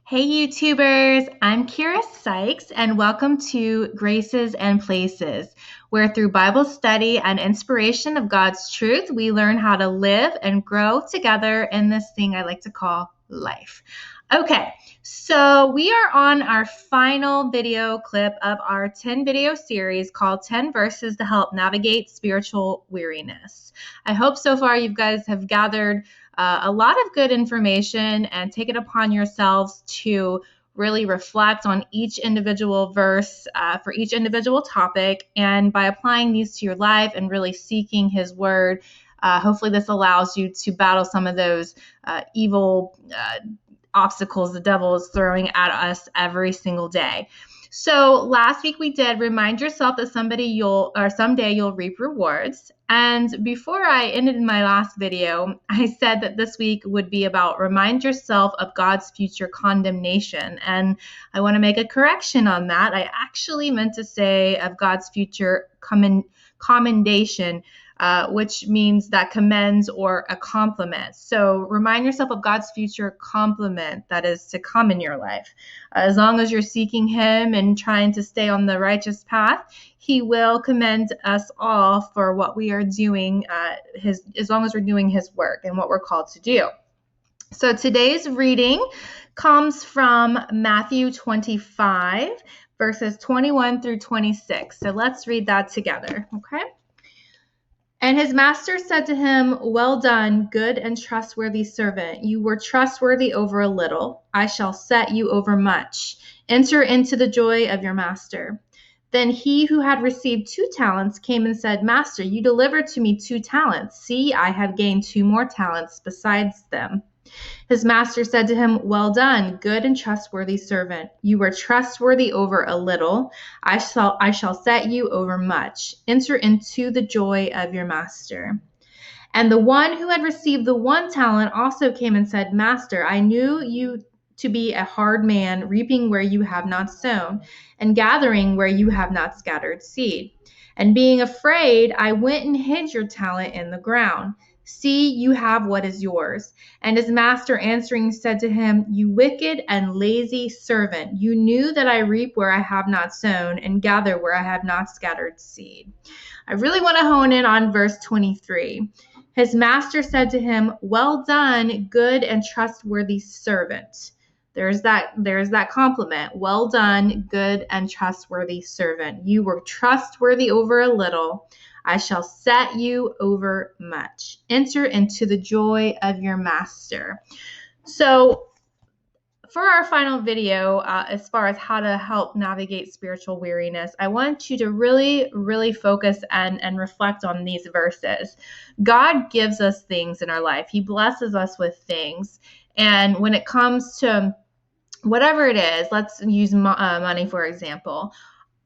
Hey YouTubers, I'm Kira Sykes and welcome to Graces and Places, where through Bible study and inspiration of God's truth, we learn how to live and grow together in this thing I like to call life. Okay, so we are on our final video clip of our 10 video series called 10 Verses to Help Navigate Spiritual Weariness. I hope so far you guys have gathered a lot of good information and take it upon yourselves to really reflect on each individual verse for each individual topic. And by applying these to your life and really seeking His Word, hopefully this allows you to battle some of those evil obstacles the devil is throwing at us every single day. So last week we did remind yourself that someday you'll reap rewards. And before I ended my last video, I said that this week would be about remind yourself of God's future condemnation. And I want to make a correction on that. I actually meant to say of God's future commendation, which means that commends or a compliment. So remind yourself of God's future compliment that is to come in your life. As long as you're seeking Him and trying to stay on the righteous path, He will commend us all for what we are doing, as long as we're doing His work and what we're called to do. So today's reading comes from Matthew 25, verses 21 through 26. So let's read that together, okay? And his master said to him, "Well done, good and trustworthy servant. You were trustworthy over a little. I shall set you over much. Enter into the joy of your master." Then he who had received 2 talents came and said, "Master, you delivered to me 2 talents. See, I have gained 2 more talents besides them." His master said to him, "Well done, good and trustworthy servant. You were trustworthy over a little. I shall set you over much. Enter into the joy of your master." And the one who had received the 1 talent also came and said, "Master, I knew you to be a hard man, reaping where you have not sown, and gathering where you have not scattered seed. And being afraid, I went and hid your talent in the ground. See, you have what is yours." And his master answering said to him, "You wicked and lazy servant, you knew that I reap where I have not sown and gather where I have not scattered seed." I really want to hone in on verse 23. His master said to him, "Well done, good and trustworthy servant." There's that compliment. Well done, good and trustworthy servant. You were trustworthy over a little. I shall set you over much. Enter into the joy of your master. So for our final video, as far as how to help navigate spiritual weariness, I want you to really, really focus and reflect on these verses. God gives us things in our life. He blesses us with things. And when it comes to whatever it is, let's use money, for example.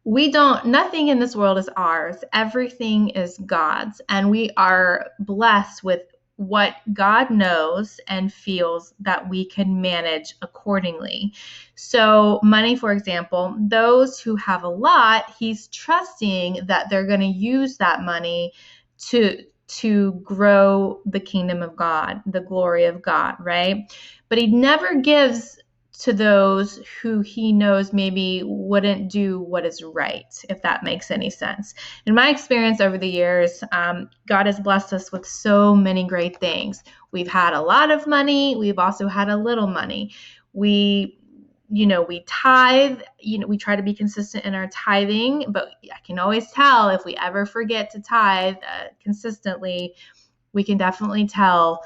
Nothing in this world is ours. Everything is God's. And we are blessed with what God knows and feels that we can manage accordingly. So money, for example, those who have a lot, He's trusting that they're going to use that money to grow the kingdom of God, the glory of God, right? But He never gives to those who He knows maybe wouldn't do what is right, if that makes any sense. In my experience over the years, God has blessed us with so many great things. We've had a lot of money. We've also had a little money. We tithe, we try to be consistent in our tithing, but I can always tell if we ever forget to tithe consistently, we can definitely tell,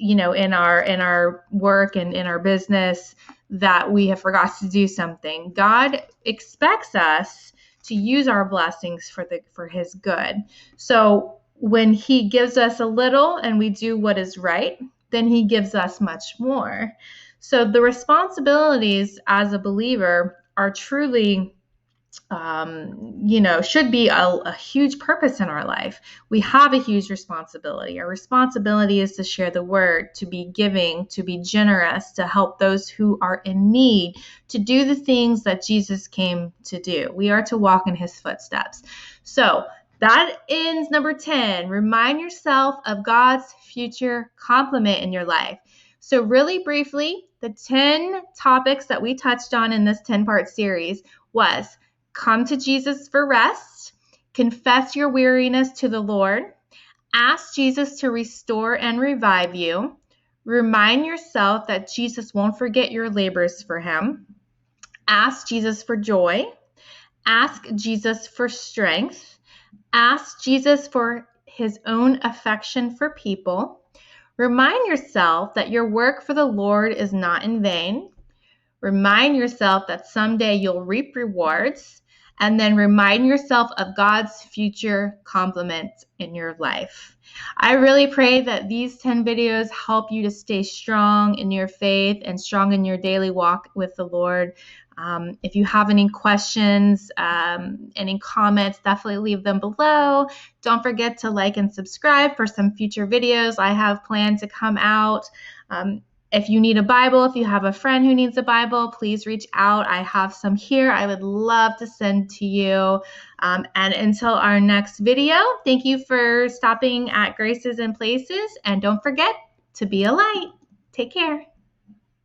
in our work and in our business that we have forgot to do something. God expects us to use our blessings for His good. So when He gives us a little and we do what is right, then He gives us much more. So the responsibilities as a believer are truly should be a huge purpose in our life. We have a huge responsibility. Our responsibility is to share the word, to be giving, to be generous, to help those who are in need, to do the things that Jesus came to do. We are to walk in His footsteps. So that ends number 10. Remind yourself of God's future compliment in your life. So really briefly, The 10 topics that we touched on in this 10-part series was come to Jesus for rest, confess your weariness to the Lord, ask Jesus to restore and revive you, remind yourself that Jesus won't forget your labors for him, ask Jesus for joy, ask Jesus for strength, ask Jesus for his own affection for people, remind yourself that your work for the Lord is not in vain, remind yourself that someday you'll reap rewards, and then remind yourself of God's future compliments in your life. I really pray that these 10 videos help you to stay strong in your faith and strong in your daily walk with the Lord. If you have any questions, any comments, definitely leave them below. Don't forget to like and subscribe for some future videos I have planned to come out. If you need a Bible, if you have a friend who needs a Bible, please reach out. I have some here I would love to send to you. And until our next video, thank you for stopping at Graces and Places. And don't forget to be a light. Take care.